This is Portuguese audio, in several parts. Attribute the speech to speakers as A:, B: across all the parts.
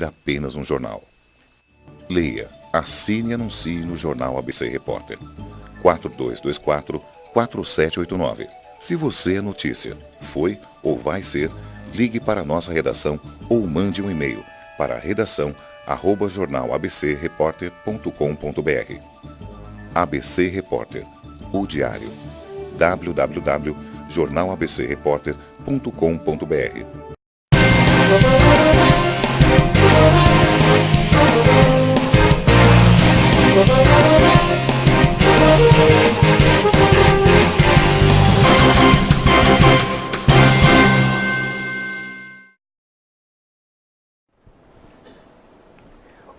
A: apenas um jornal. Leia, assine e anuncie no Jornal ABC Repórter. 4224-4789. Se você é notícia, foi ou vai ser, ligue para a nossa redação ou mande um e-mail para redação@jornalabcreporter.com.br. ABC Repórter, o diário. www.jornalabcreporter.com.br.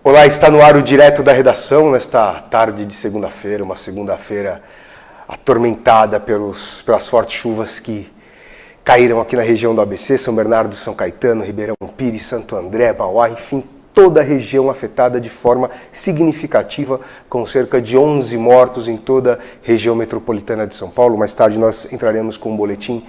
B: Olá, está no ar o Direto da Redação, nesta tarde de segunda-feira, uma segunda-feira atormentada pelas fortes chuvas que caíram aqui na região do ABC, São Bernardo, São Caetano, Ribeirão Pires, Santo André, Mauá, enfim, toda a região afetada de forma significativa, com cerca de 11 mortos em toda a região metropolitana de São Paulo. Mais tarde nós entraremos com um boletim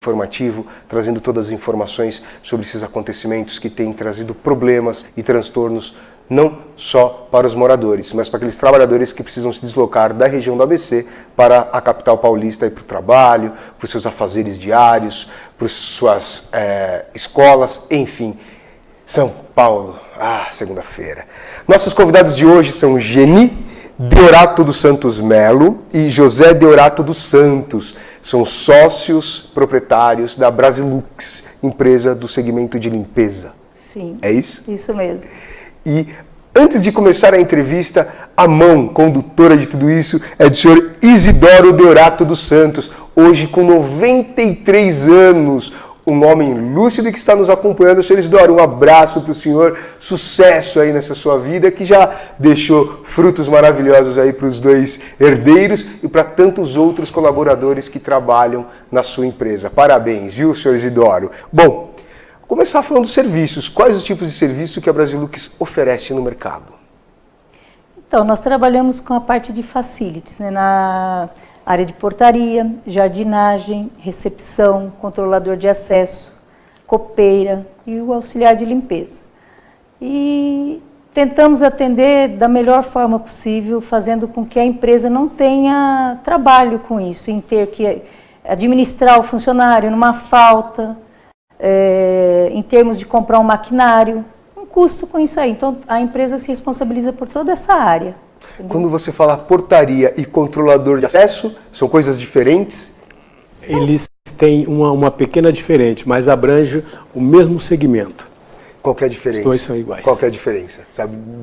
B: informativo, trazendo todas as informações sobre esses acontecimentos que têm trazido problemas e transtornos não só para os moradores, mas para aqueles trabalhadores que precisam se deslocar da região do ABC para a capital paulista, para o trabalho, para os seus afazeres diários, para as suas escolas, enfim. São Paulo, segunda-feira. Nossos convidados de hoje são Geni Deorato dos Santos Melo e José Deorato dos Santos. São sócios proprietários da Brasilux, empresa do segmento de limpeza.
C: Sim.
B: É isso?
C: Isso mesmo.
B: E antes de começar a entrevista, a mão condutora de tudo isso é do senhor Isidoro Deorato dos Santos, hoje com 93 anos, um homem lúcido que está nos acompanhando. Senhor Isidoro, um abraço para o senhor, sucesso aí nessa sua vida, que já deixou frutos maravilhosos aí para os dois herdeiros e para tantos outros colaboradores que trabalham na sua empresa. Parabéns, viu, senhor Isidoro? Bom, começar falando dos serviços. Quais os tipos de serviço que a Brasilux oferece no mercado?
C: Então, nós trabalhamos com a parte de facilities, né? Na área de portaria, jardinagem, recepção, controlador de acesso, copeira e o auxiliar de limpeza. E tentamos atender da melhor forma possível, fazendo com que a empresa não tenha trabalho com isso, em ter que administrar o funcionário numa falta, em termos de comprar um maquinário, um custo com isso aí. Então, a empresa se responsabiliza por toda essa área. Entendeu?
B: Quando você fala portaria e controlador de acesso, são coisas diferentes?
D: Eles têm uma pequena diferença, mas abrange o mesmo segmento.
B: Qual que é a diferença?
D: Os dois são iguais.
B: Qual que é a diferença?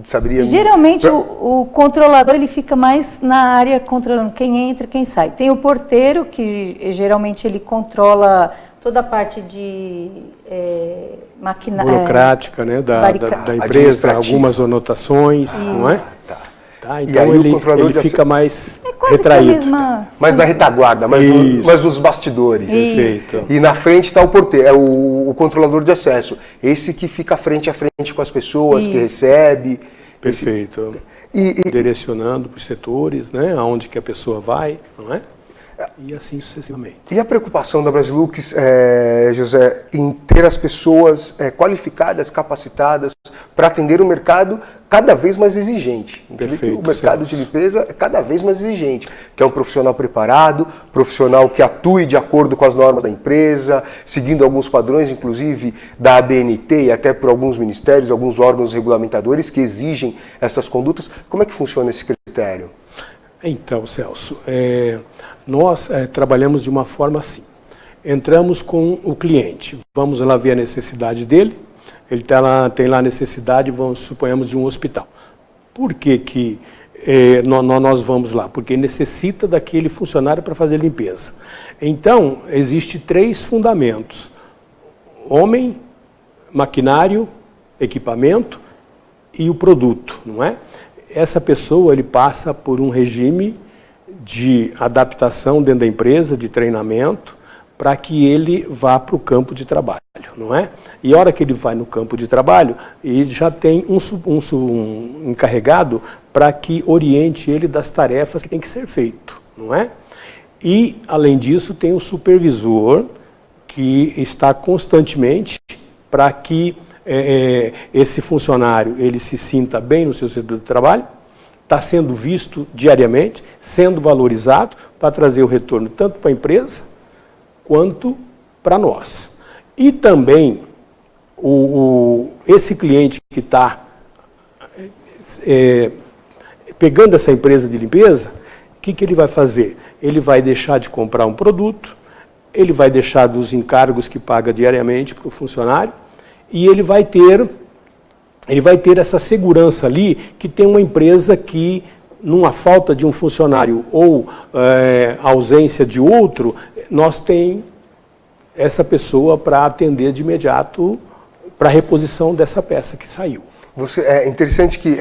B: Saberia?
C: Geralmente, o controlador ele fica mais na área controlando quem entra e quem sai. Tem o porteiro, que geralmente ele controla toda a parte de maquinário.
D: Burocrática, né, da empresa, algumas anotações, não é? Tá, então ele fica mais retraído.
B: Mais na retaguarda, mais nos bastidores.
D: Perfeito.
B: E na frente está o porteiro, é o controlador de acesso. Esse que fica frente a frente com as pessoas, que recebe.
D: Perfeito. Direcionando para os setores, né, aonde que a pessoa vai, não é? E assim sucessivamente. E
B: a preocupação da Brasilux, José, em ter as pessoas qualificadas, capacitadas para atender o mercado cada vez mais exigente.
D: Perfeito.
B: O mercado de limpeza é cada vez mais exigente. Que é um profissional preparado, profissional que atue de acordo com as normas da empresa, seguindo alguns padrões, inclusive da ABNT e até por alguns ministérios, alguns órgãos regulamentadores que exigem essas condutas. Como é que funciona esse critério?
D: Então, Celso, nós trabalhamos de uma forma assim. Entramos com o cliente, vamos lá ver a necessidade dele, ele tem lá a necessidade, suponhamos, de um hospital. Por que nós vamos lá? Porque necessita daquele funcionário para fazer limpeza. Então, existe 3 fundamentos: homem, maquinário, equipamento e o produto, não é? Essa pessoa ele passa por um regime de adaptação dentro da empresa, de treinamento, para que ele vá para o campo de trabalho, não é? E a hora que ele vai no campo de trabalho, ele já tem um encarregado para que oriente ele das tarefas que tem que ser feito, não é? E, além disso, tem o supervisor que está constantemente para que esse funcionário ele se sinta bem no seu setor de trabalho, está sendo visto diariamente, sendo valorizado para trazer o retorno tanto para a empresa quanto para nós. E também esse cliente que está pegando essa empresa de limpeza, o que ele vai fazer? Ele vai deixar de comprar um produto, ele vai deixar dos encargos que paga diariamente para o funcionário e ele vai ter essa segurança ali que tem uma empresa que, numa falta de um funcionário ou ausência de outro, nós tem essa pessoa para atender de imediato para a reposição dessa peça que saiu.
B: É interessante que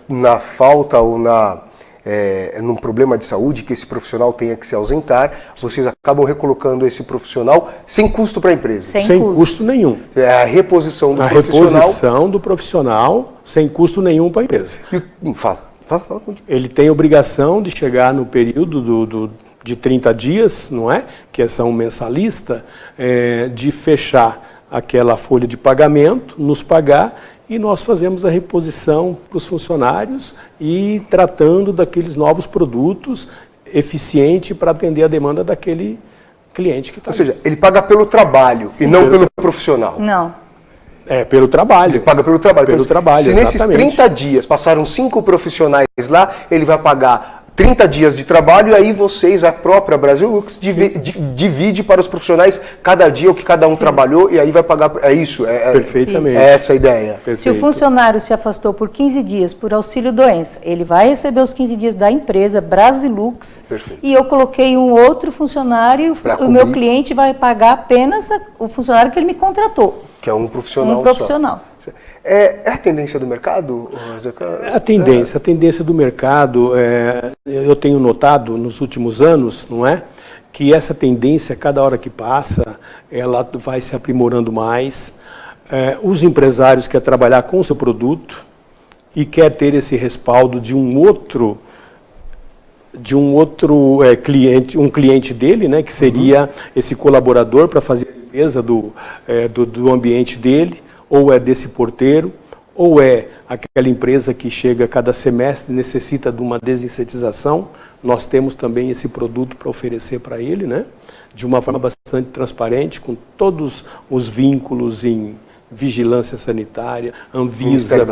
B: na falta ou num problema de saúde que esse profissional tenha que se ausentar, vocês acabam recolocando esse profissional sem custo para a empresa.
D: Sem custo nenhum.
B: É a reposição do profissional.
D: A reposição do profissional sem custo nenhum para a empresa.
B: Fala.
D: Ele tem obrigação de chegar no período de 30 dias, não é? Que são mensalista, de fechar aquela folha de pagamento, nos pagar, e nós fazemos a reposição para os funcionários e tratando daqueles novos produtos eficiente para atender a demanda daquele cliente que está.
B: Ou seja, ele paga pelo trabalho. Sim. E não pelo profissional.
C: Não.
D: Pelo trabalho.
B: Ele paga pelo trabalho.
D: Pelo trabalho,
B: se nesses 30 dias passaram 5 profissionais lá, ele vai pagar 30 dias de trabalho e aí vocês, a própria Brasilux, divide para os profissionais cada dia o que cada um trabalhou e aí vai pagar. É isso?
D: Perfeitamente.
B: É essa a ideia.
D: Perfeito.
C: Se o funcionário se afastou por 15 dias por auxílio-doença, ele vai receber os 15 dias da empresa Brasilux.
B: Perfeito.
C: E eu coloquei um outro funcionário, o meu cliente vai pagar apenas o funcionário que ele me contratou.
B: Que é um profissional.
C: Um profissional.
B: Só. É a tendência do mercado?
D: A tendência do mercado, eu tenho notado nos últimos anos, não é? Que essa tendência, cada hora que passa, ela vai se aprimorando mais. Os empresários querem trabalhar com o seu produto e quer ter esse respaldo de um outro cliente, um cliente dele, né, que seria esse colaborador para fazer a limpeza do ambiente dele, ou é desse porteiro, ou é aquela empresa que chega cada semestre e necessita de uma desinsetização. Nós temos também esse produto para oferecer para ele, né, de uma forma bastante transparente, com todos os vínculos em vigilância sanitária, Anvisa,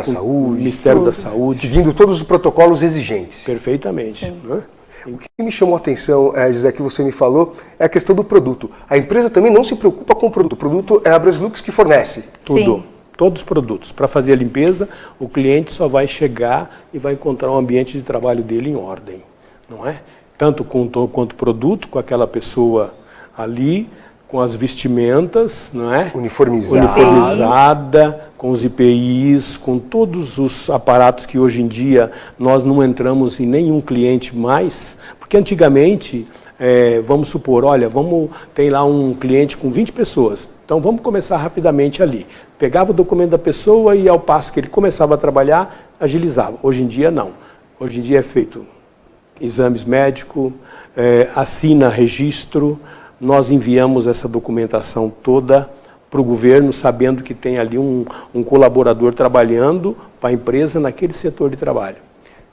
D: Ministério da Saúde.
B: Seguindo todos os protocolos exigentes.
D: Perfeitamente. Né?
B: O que me chamou a atenção, José, que você me falou, é a questão do produto. A empresa também não se preocupa com o produto. O produto é a Brasilux que fornece.
D: Tudo.
C: Sim.
D: Todos os produtos. Para fazer a limpeza, o cliente só vai chegar e vai encontrar o ambiente de trabalho dele em ordem. Não é? Tanto quanto produto, com aquela pessoa ali, com as vestimentas, não é? Uniformizada, com os IPIs, com todos os aparatos que hoje em dia nós não entramos em nenhum cliente mais, porque antigamente, vamos supor, olha, tem lá um cliente com 20 pessoas, então vamos começar rapidamente ali. Pegava o documento da pessoa e ao passo que ele começava a trabalhar, agilizava. Hoje em dia não. Hoje em dia é feito exames médicos, assina registro, nós enviamos essa documentação toda para o governo, sabendo que tem ali um colaborador trabalhando para a empresa naquele setor de trabalho.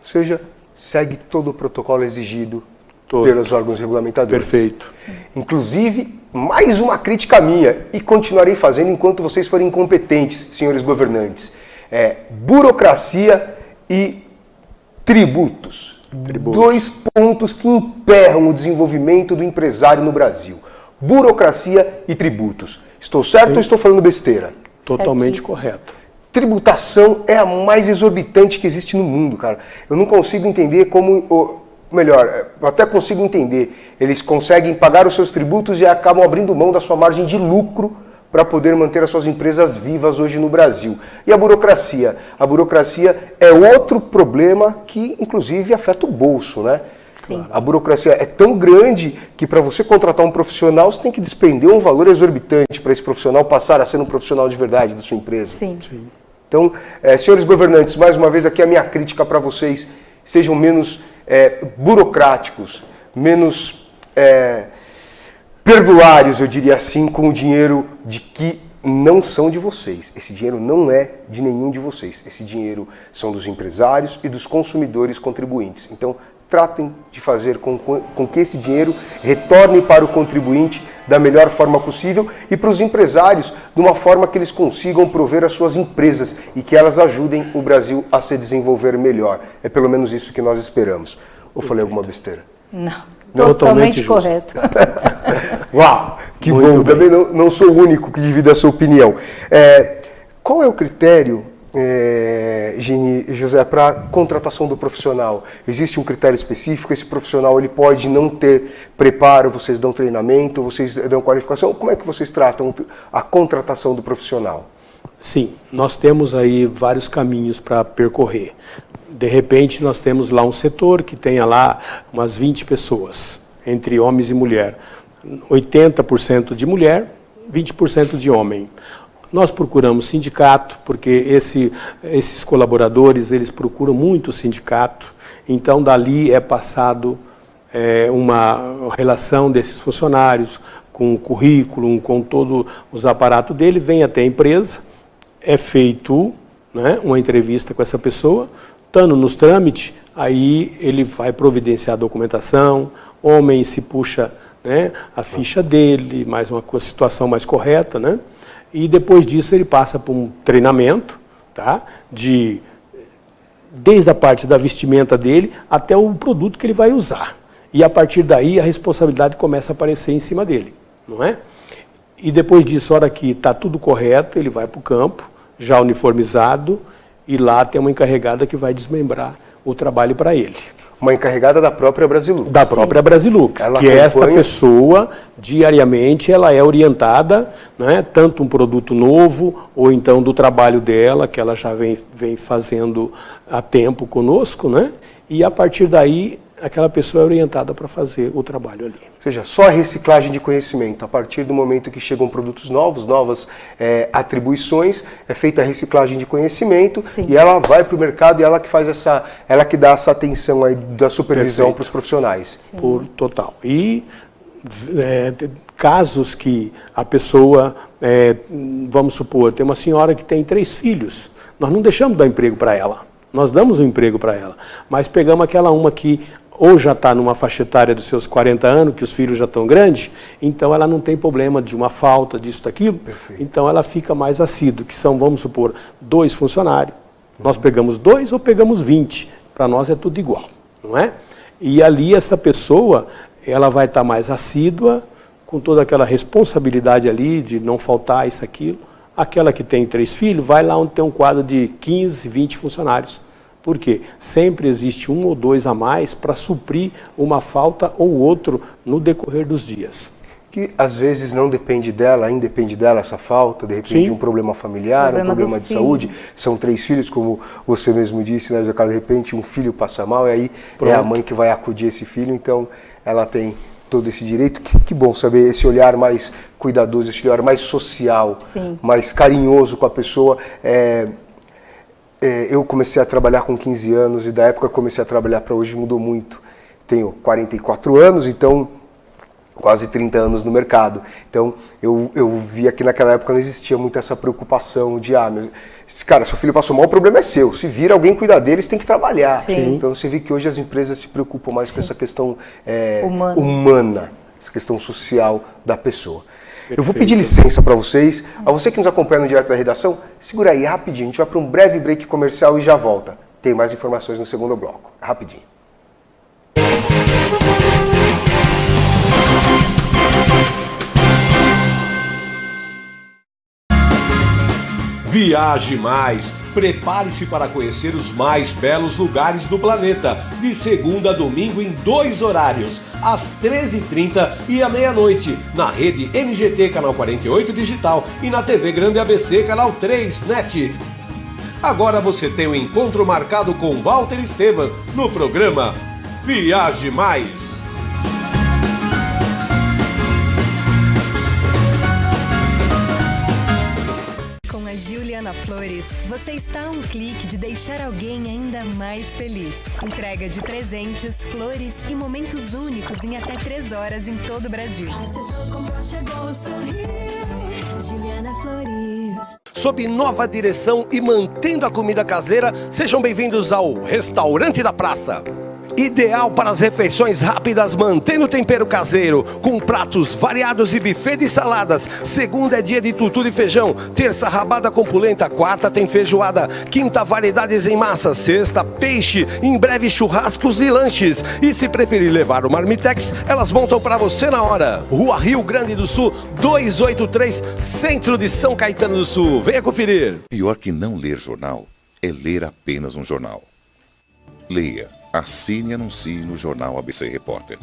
B: Ou seja, segue todo o protocolo exigido pelos órgãos regulamentadores.
D: Perfeito.
B: Sim. Inclusive, mais uma crítica minha, e continuarei fazendo enquanto vocês forem incompetentes, senhores governantes. Burocracia e tributos. Dois pontos que emperram o desenvolvimento do empresário no Brasil. Burocracia e tributos. Estou certo ou estou falando besteira?
D: Totalmente correto.
B: Tributação é a mais exorbitante que existe no mundo, cara. Eu não consigo entender como... Melhor, eu até consigo entender. Eles conseguem pagar os seus tributos e acabam abrindo mão da sua margem de lucro para poder manter as suas empresas vivas hoje no Brasil. E a burocracia? A burocracia é outro problema que, inclusive, afeta o bolso, né?
C: Sim.
B: A burocracia é tão grande que para você contratar um profissional, você tem que despender um valor exorbitante para esse profissional passar a ser um profissional de verdade da sua empresa.
C: Sim.
B: Então, senhores governantes, mais uma vez aqui a minha crítica para vocês, sejam menos burocráticos, menos perdulários, eu diria assim, com o dinheiro de que não são de vocês, esse dinheiro não é de nenhum de vocês, esse dinheiro são dos empresários e dos consumidores contribuintes. Então, tratem de fazer com que esse dinheiro retorne para o contribuinte da melhor forma possível e para os empresários de uma forma que eles consigam prover as suas empresas e que elas ajudem o Brasil a se desenvolver melhor. É pelo menos isso que nós esperamos. Ou falei alguma besteira?
C: Não,
D: Totalmente
C: totalmente correto.
B: Uau, que
D: Muito
B: bom.
D: bem.
B: Também não sou o único que divide a sua opinião. Qual é o critério, Gini e José, para contratação do profissional? Existe um critério específico? Esse profissional ele pode não ter preparo, vocês dão treinamento, vocês dão qualificação? Como é que vocês tratam a contratação do profissional?
D: Sim, nós temos aí vários caminhos para percorrer. De repente, nós temos lá um setor que tenha lá umas 20 pessoas, entre homens e mulher. 80% de mulher, 20% de homem. Nós procuramos sindicato, porque esses colaboradores, eles procuram muito o sindicato. Então, dali é passado uma relação desses funcionários com o currículo, com todos os aparatos dele, vem até a empresa, é feito, né, uma entrevista com essa pessoa, estando nos trâmites, aí ele vai providenciar a documentação, homem se puxa, né, a ficha dele, mais uma situação mais correta, né? E depois disso ele passa por um treinamento, tá? Desde a parte da vestimenta dele até o produto que ele vai usar. E a partir daí a responsabilidade começa a aparecer em cima dele, não é? E depois disso, a hora que está tudo correto, ele vai para o campo, já uniformizado, e lá tem uma encarregada que vai desmembrar o trabalho para ele.
B: Uma encarregada da própria Brasilux.
D: Da própria Brasilux,
B: Ela
D: que esta
B: acompanha...
D: pessoa, diariamente, ela é orientada, né, tanto um produto novo, ou então do trabalho dela, que ela já vem fazendo há tempo conosco, né, e a partir daí, aquela pessoa é orientada para fazer o trabalho ali.
B: Ou seja, só a reciclagem de conhecimento. A partir do momento que chegam produtos novos, novas atribuições, é feita a reciclagem de conhecimento. Sim. E ela vai para o mercado e ela que faz ela que dá essa atenção aí da supervisão para os profissionais.
C: Sim.
D: Por total. E casos que a pessoa, vamos supor, tem uma senhora que tem 3 filhos, nós não deixamos de dar emprego para ela, nós damos um emprego para ela, mas pegamos aquela uma que ou já está numa faixa etária dos seus 40 anos, que os filhos já estão grandes, então ela não tem problema de uma falta, disso, daquilo. Perfeito. Então ela fica mais assídua, que são, vamos supor, 2 funcionários. Nós pegamos 2 ou pegamos 20, para nós é tudo igual, não é? E ali essa pessoa, ela vai estar mais assídua, com toda aquela responsabilidade ali de não faltar isso, aquilo. Aquela que tem 3 filhos, vai lá onde tem um quadro de 15, 20 funcionários. Por quê? Sempre existe 1 ou 2 a mais para suprir uma falta ou outro no decorrer dos dias.
B: Que às vezes não depende dela, independe dela essa falta, de repente Sim. um problema familiar, um problema de saúde. São 3 filhos, como você mesmo disse, né? De repente um filho passa mal e aí Pronto. É a mãe que vai acudir esse filho, então ela tem todo esse direito. Que bom saber esse olhar mais cuidadoso, esse olhar mais social, Sim. mais carinhoso com a pessoa. Eu comecei a trabalhar com 15 anos e da época que eu comecei a trabalhar para hoje mudou muito. Tenho 44 anos, então quase 30 anos no mercado. Então eu via que naquela época não existia muito essa preocupação de, cara, seu filho passou mal, o problema é seu. Se vir alguém cuidar deles, tem que trabalhar. Sim. Então você vê que hoje as empresas se preocupam mais Sim. com essa questão humana, essa questão social da pessoa. Perfeito. Eu vou pedir licença para vocês. A você que nos acompanha no Direto da Redação, segura aí rapidinho. A gente vai para um breve break comercial e já volta. Tem mais informações no segundo bloco. Rapidinho.
E: Viaje mais! Prepare-se para conhecer os mais belos lugares do planeta, de segunda a domingo em 2 horários, às 13h30 e à meia-noite, na rede NGT Canal 48 Digital e na TV Grande ABC Canal 3 NET. Agora você tem um encontro marcado com Walter Esteban no programa Viaje Mais.
F: Juliana Flores, você Você está a um clique de deixar alguém ainda mais feliz. Entrega de presentes, flores e momentos únicos em até 3 horas em todo o Brasil.
G: Juliana Flores.
E: Sob nova direção e mantendo a comida caseira, sejam bem-vindos ao Restaurante da Praça. Ideal para as refeições rápidas, mantendo o tempero caseiro, com pratos variados e buffet de saladas. Segunda é dia de tutu de feijão, terça rabada com polenta, quarta tem feijoada, quinta variedades em massa, sexta peixe, em breve churrascos e lanches. E se preferir levar o Marmitex, elas montam para você na hora. Rua Rio Grande do Sul, 283, centro de São Caetano do Sul. Venha conferir.
A: Pior que não ler jornal é ler apenas um jornal. Leia, assine e anuncie no Jornal ABC Repórter.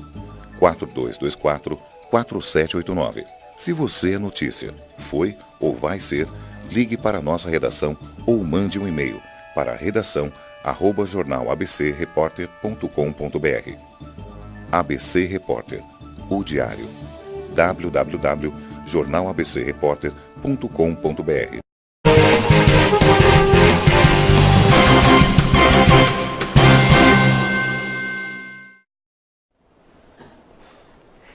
A: 4224-4789. Se você é notícia, foi ou vai ser, ligue para a nossa redação ou mande um e-mail para redação@jornalabcreporter.com.br. ABC Repórter, o diário. www.jornalabcreporter.com.br.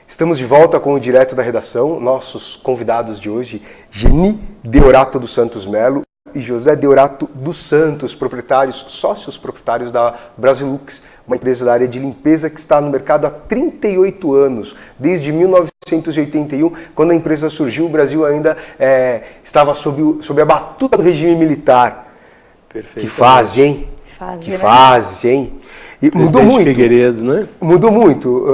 B: Estamos de volta com o Direto da Redação. Nossos convidados de hoje, Geni Deorato dos Santos Melo e José Deorato dos Santos, sócios proprietários da Brasilux, uma empresa da área de limpeza que está no mercado há 38 anos. Desde 1981, quando a empresa surgiu, o Brasil ainda estava sob a batuta do regime militar.
D: Perfeito.
B: Que fase, hein? Que fase, hein? E mudou muito.
D: Figueiredo, né?
B: Mudou muito,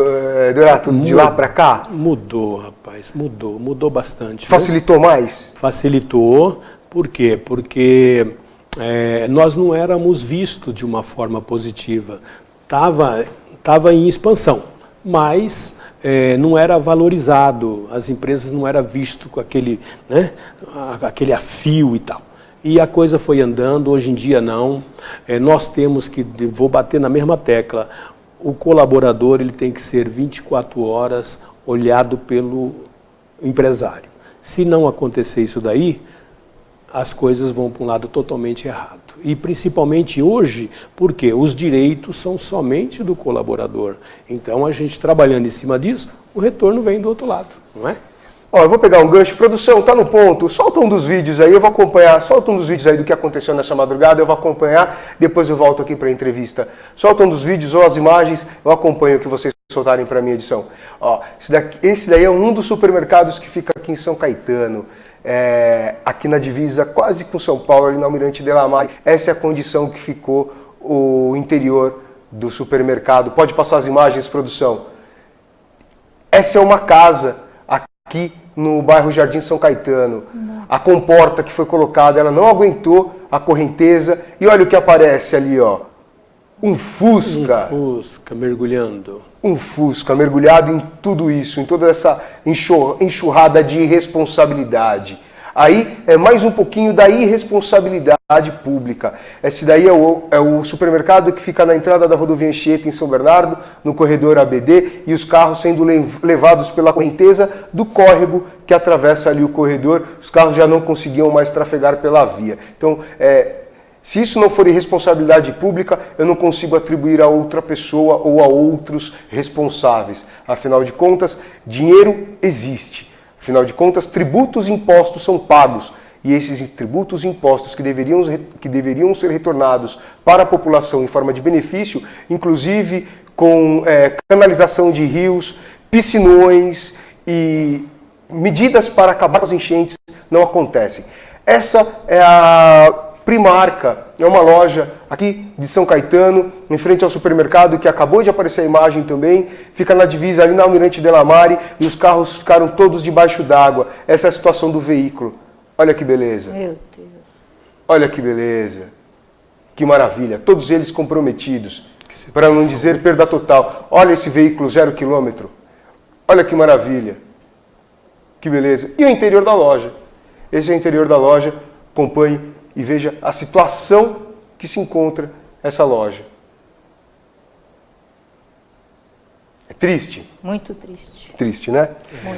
B: Deorato, de lá para cá?
D: Mudou, rapaz, mudou bastante.
B: Facilitou mais?
D: Facilitou, por quê? Porque nós não éramos vistos de uma forma positiva. Tava em expansão, mas não era valorizado, as empresas não eram vistas com aquele a fio e tal. E a coisa foi andando, hoje em dia não. Nós temos que, vou bater na mesma tecla, o colaborador ele tem que ser 24 horas olhado pelo empresário. Se não acontecer isso daí, as coisas vão para um lado totalmente errado. E principalmente hoje, porque os direitos são somente do colaborador. Então a gente trabalhando em cima disso, o retorno vem do outro lado, não é?
B: Ó, eu vou pegar um gancho, produção, tá no ponto, solta um dos vídeos aí, eu vou acompanhar, solta um dos vídeos aí do que aconteceu nessa madrugada, eu vou acompanhar, depois eu volto aqui para a entrevista. Solta um dos vídeos ou as imagens, eu acompanho o que vocês soltarem para a minha edição. Ó, esse daí é um dos supermercados que fica aqui em São Caetano, aqui na divisa, quase com São Paulo, ali no Almirante Delamare. Essa é a condição que ficou o interior do supermercado. Pode passar as imagens, produção. Essa é uma casa aqui no bairro Jardim São Caetano. A comporta que foi colocada, ela não aguentou a correnteza. E olha o que aparece ali, ó. Um Fusca.
D: Um Fusca mergulhando.
B: Um Fusca mergulhado em tudo isso, em toda essa enxurrada de irresponsabilidade. Aí é mais um pouquinho da irresponsabilidade pública. Esse daí é o supermercado que fica na entrada da rodovia Anchieta, em São Bernardo, no corredor ABD, e os carros sendo levados pela correnteza do córrego que atravessa ali o corredor. Os carros já não conseguiam mais trafegar pela via. Então, se isso não for irresponsabilidade pública, eu não consigo atribuir a outra pessoa ou a outros responsáveis. Afinal de contas, dinheiro existe. Afinal de contas, tributos e impostos são pagos. E esses tributos e impostos que deveriam ser retornados para a população em forma de benefício, inclusive com canalização de rios, piscinões e medidas para acabar com as enchentes, não acontecem. Essa é a Primarca, é uma loja aqui de São Caetano, em frente ao supermercado, que acabou de aparecer a imagem também, fica na divisa ali na Almirante Delamare, e os carros ficaram todos debaixo d'água. Essa é a situação do veículo. Olha que beleza.
C: Meu Deus.
B: Olha que beleza. Que maravilha. Todos eles comprometidos, para não dizer perda total. Olha esse veículo 0 km. Olha que maravilha. Que beleza. E o interior da loja. Esse é o interior da loja. Acompanhe e veja a situação que se encontra essa loja. É triste?
C: Muito triste.
B: Triste, né?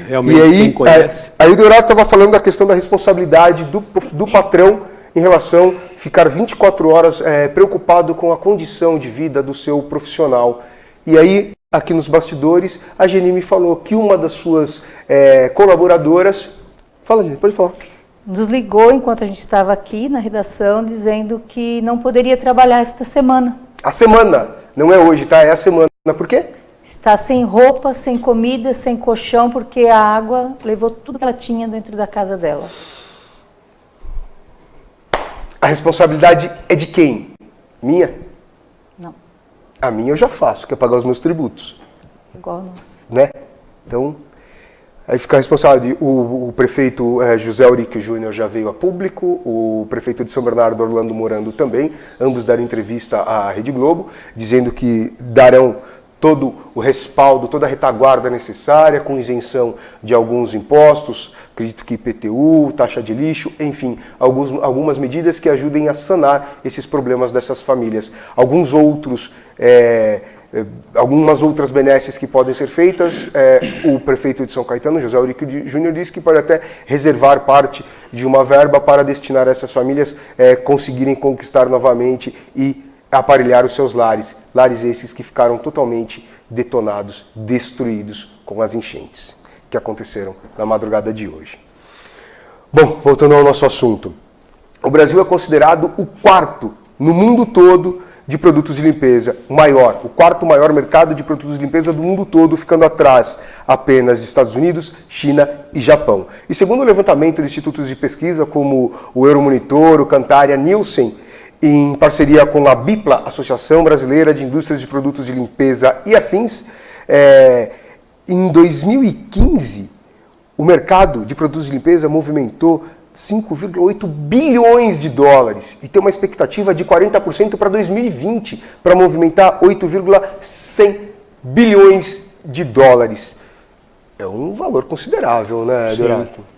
D: Realmente,
B: e aí,
D: quem conhece.
B: Aí o Deorato estava falando da questão da responsabilidade do patrão em relação a ficar 24 horas preocupado com a condição de vida do seu profissional. E aí, aqui nos bastidores, a Geni me falou que uma das suas colaboradoras... Fala, Geni, pode falar.
C: Nos ligou enquanto a gente estava aqui na redação, dizendo que não poderia trabalhar esta semana.
B: A semana, não é hoje, tá? É a semana. Por quê?
C: Está sem roupa, sem comida, sem colchão, porque a água levou tudo que ela tinha dentro da casa dela.
B: A responsabilidade é de quem? Minha?
C: Não,
B: A minha eu já faço, que é pagar os meus tributos,
C: igual a nós.
B: né? Então, aí fica responsável. O prefeito José Eurico Júnior já veio a público, o prefeito de São Bernardo, Orlando Morando, também. Ambos deram entrevista à Rede Globo, dizendo que darão todo o respaldo, toda a retaguarda necessária, com isenção de alguns impostos, acredito que IPTU, taxa de lixo, enfim, algumas medidas que ajudem a sanar esses problemas dessas famílias. Algumas outras benesses que podem ser feitas, o prefeito de São Caetano, José Eurico Júnior, disse que pode até reservar parte de uma verba para destinar a essas famílias conseguirem conquistar novamente e aparelhar os seus lares. Lares esses que ficaram totalmente detonados, destruídos com as enchentes que aconteceram na madrugada de hoje. Bom, voltando ao nosso assunto. O Brasil é considerado o quarto no mundo todo de produtos de limpeza, o quarto maior mercado de produtos de limpeza do mundo todo, ficando atrás apenas de Estados Unidos, China e Japão. E segundo o levantamento de institutos de pesquisa como o Euromonitor, o Cantar, Nielsen, em parceria com a BIPLA, Associação Brasileira de Indústrias de Produtos de Limpeza e Afins, em 2015, o mercado de produtos de limpeza movimentou 5,8 bilhões de dólares e tem uma expectativa de 40% para 2020, para movimentar 8,100 bilhões de dólares. É um valor considerável, né, Deodato?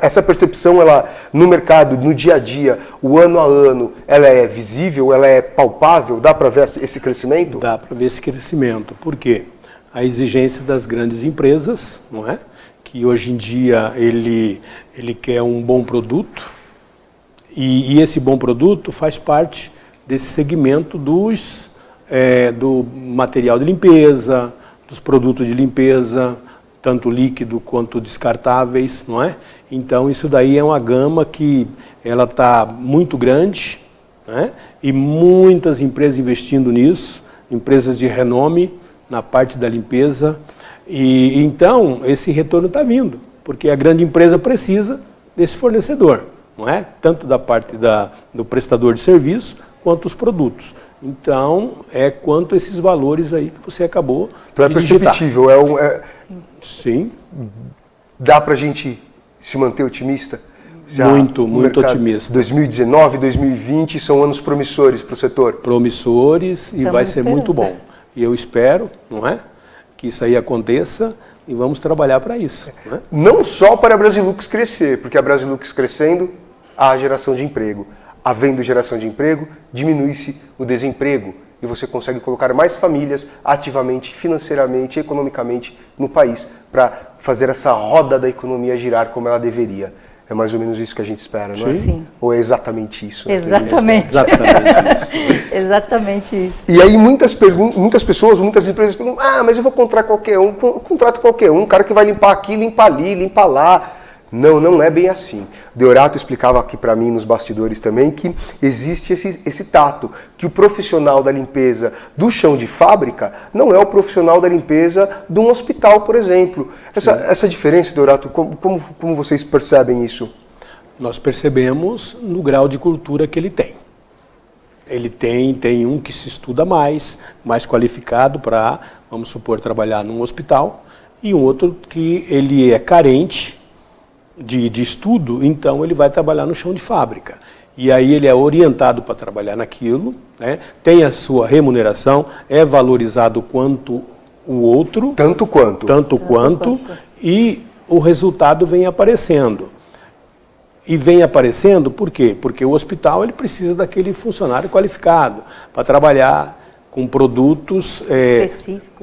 B: Essa percepção, ela, no mercado, no dia a dia, o ano a ano, ela é visível, ela é palpável? Dá para ver esse crescimento?
D: Dá para ver esse crescimento. Por quê? A exigência das grandes empresas, não é? Que hoje em dia ele quer um bom produto e esse bom produto faz parte desse segmento do material de limpeza, dos produtos de limpeza, tanto líquido quanto descartáveis, não é? Então isso daí é uma gama que ela está muito grande, né? E muitas empresas investindo nisso, empresas de renome na parte da limpeza. E então esse retorno está vindo, porque a grande empresa precisa desse fornecedor, não é? Tanto da parte do prestador de serviço quanto os produtos. Então é quanto esses valores aí que você acabou
B: então
D: de digitar.
B: Perceptível,
D: Sim.
B: Dá para a gente se manter otimista?
D: Muito otimista.
B: 2019, 2020 são anos promissores para o setor?
D: Promissores e vai ser muito bom. E eu espero, não é? Que isso aí aconteça e vamos trabalhar para isso. Né?
B: Não só para a Brasilux crescer, porque a Brasilux crescendo, há geração de emprego. Havendo geração de emprego, diminui-se o desemprego e você consegue colocar mais famílias ativamente, financeiramente, economicamente no país para fazer essa roda da economia girar como ela deveria. É mais ou menos isso que a gente espera, não é?
C: Sim.
B: Ou é exatamente isso?
C: Exatamente.
D: Exatamente isso.
C: Exatamente isso.
B: E aí muitas pessoas, muitas empresas perguntam, mas eu vou contratar qualquer um, contrato qualquer um cara que vai limpar aqui, limpar ali, limpar lá. Não é bem assim. Deodato explicava aqui para mim nos bastidores também que existe esse tato, que o profissional da limpeza do chão de fábrica não é o profissional da limpeza de um hospital, por exemplo. Essa diferença, Deodato, como vocês percebem isso?
D: Nós percebemos no grau de cultura que ele tem. Ele tem um que se estuda mais qualificado para, vamos supor, trabalhar num hospital, e um outro que ele é carente de estudo, então ele vai trabalhar no chão de fábrica. E aí ele é orientado para trabalhar naquilo, né? Tem a sua remuneração, é valorizado quanto o outro. Tanto quanto. E o resultado vem aparecendo. E vem aparecendo por quê? Porque o hospital ele precisa daquele funcionário qualificado para trabalhar com produtos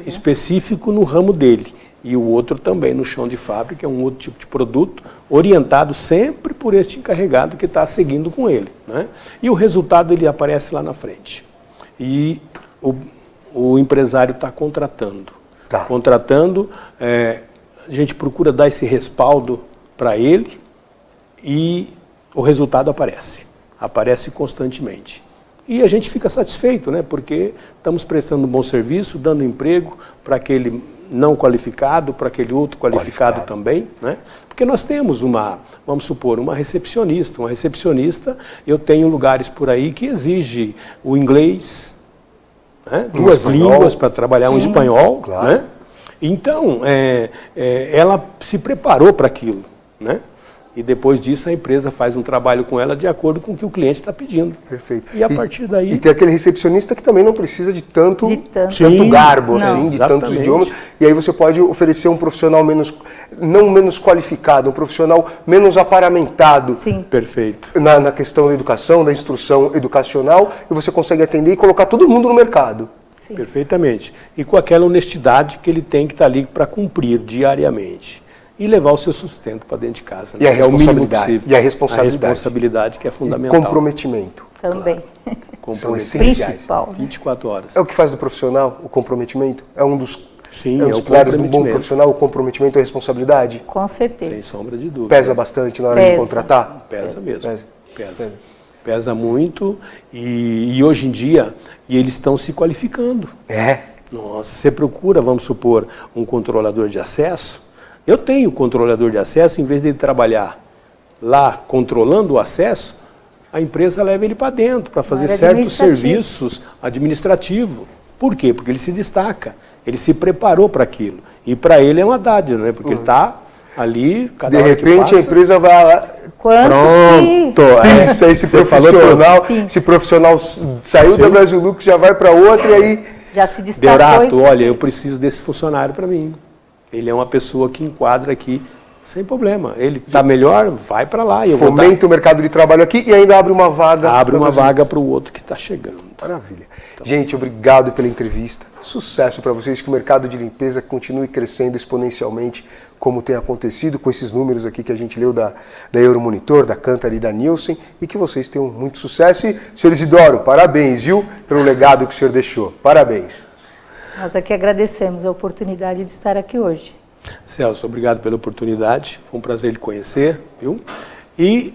D: específicos no ramo dele. e o outro também no chão de fábrica, é um outro tipo de produto, orientado sempre por este encarregado que está seguindo com ele, né? E o resultado ele aparece lá na frente. E o empresário está contratando.
B: Tá.
D: Contratando, a gente procura dar esse respaldo para ele e o resultado aparece constantemente. E a gente fica satisfeito, né? Porque estamos prestando um bom serviço, dando emprego para aquele não qualificado, para aquele outro qualificado também, né? Porque nós temos vamos supor, uma recepcionista. Uma recepcionista, eu tenho lugares por aí que exige o inglês, né? Duas línguas para trabalhar um espanhol,
B: claro.
D: Né? Então, ela se preparou para aquilo, né? E depois disso a empresa faz um trabalho com ela de acordo com o que o cliente está pedindo.
B: Perfeito.
D: E a partir daí...
B: E tem aquele recepcionista que também não precisa de tanto
D: Sim,
B: garbo,
C: não.
B: assim, de tantos
D: Exatamente.
B: idiomas. E aí você pode oferecer um profissional não menos qualificado, um profissional menos aparamentado.
C: Sim.
D: Perfeito.
B: Na questão da educação, da instrução educacional, e você consegue atender e colocar todo mundo no mercado.
C: Sim.
D: Perfeitamente. E com aquela honestidade que ele tem que estar ali para cumprir diariamente. E levar o seu sustento para dentro de casa. Né?
B: E a
D: É o mínimo
B: responsabilidade.
D: possível.
B: E a responsabilidade.
D: A responsabilidade que é
B: E
D: fundamental.
B: comprometimento.
C: Também.
D: Comprometimento.
B: essenciais.
C: Principal.
D: 24 horas.
B: É o que faz do profissional o comprometimento? É um dos,
D: Sim,
B: é um dos
D: é o
B: pilares do bom
D: comprometimento.
B: profissional, o comprometimento e a responsabilidade?
C: Com certeza.
D: Sem sombra de dúvida.
B: Pesa bastante na hora de
C: Pesa.
B: contratar?
D: Pesa mesmo.
B: Pesa.
D: Pesa muito e hoje em dia eles estão se qualificando. Nossa, você procura, vamos supor, um controlador de acesso. Eu tenho controlador de acesso, em vez de ele trabalhar lá controlando o acesso, a empresa leva ele para dentro para fazer
C: área
D: certos
C: administrativa.
D: serviços administrativos. Por quê? Porque ele se destaca, ele se preparou para aquilo. E para ele é uma dádiva, né? Porque ele está ali, cada
B: De
D: hora que
B: repente
D: passa,
B: a empresa vai lá,
D: pronto.
B: pinça esse
D: Você falou
B: profissional,
C: tudo.
B: esse profissional saiu da Brasil Lux, já vai para outra e aí...
C: Já se destacou.
D: Deorato,
C: e-
D: olha, eu preciso desse funcionário para mim. Ele é uma pessoa que enquadra aqui sem problema. Ele está melhor, vai para lá. E eu vou
B: Fomenta o mercado de trabalho aqui e ainda abre uma vaga.
D: abre
B: pra
D: uma
B: Brasil.
D: vaga para o outro que está chegando.
B: Maravilha. Gente, obrigado pela entrevista. Sucesso para vocês, que o mercado de limpeza continue crescendo exponencialmente, como tem acontecido com esses números aqui que a gente leu da Euromonitor, da Kantar e da Nielsen, e que vocês tenham muito sucesso. E, senhor Isidoro, parabéns, viu, pelo legado que o senhor deixou. Parabéns.
C: Nós aqui agradecemos a oportunidade de estar aqui hoje.
D: Celso, obrigado pela oportunidade. Foi um prazer lhe conhecer, viu? E,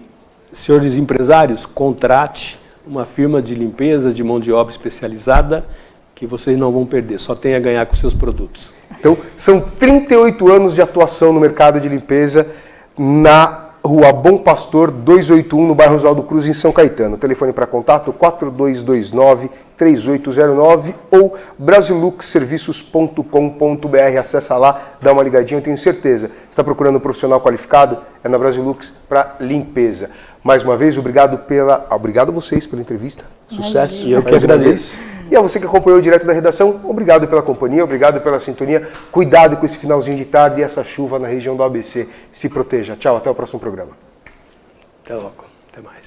D: senhores empresários, contrate uma firma de limpeza, de mão de obra especializada, que vocês não vão perder, só tem a ganhar com seus produtos.
B: Então, são 38 anos de atuação no mercado de limpeza na Rua Bom Pastor 281, no bairro Oswaldo Cruz, em São Caetano. O telefone para contato 4229-3809 ou brasiluxserviços.com.br. Acessa lá, dá uma ligadinha, eu tenho certeza. Você está procurando um profissional qualificado? É na Brasilux para limpeza. Mais uma vez, obrigado a vocês pela entrevista. Sucesso.
D: E eu que
B: mais uma
D: agradeço.
B: vez. E a você que acompanhou direto da redação, obrigado pela companhia, obrigado pela sintonia. Cuidado com esse finalzinho de tarde e essa chuva na região do ABC. Se proteja. Tchau, até o próximo programa.
D: Até logo. Até mais.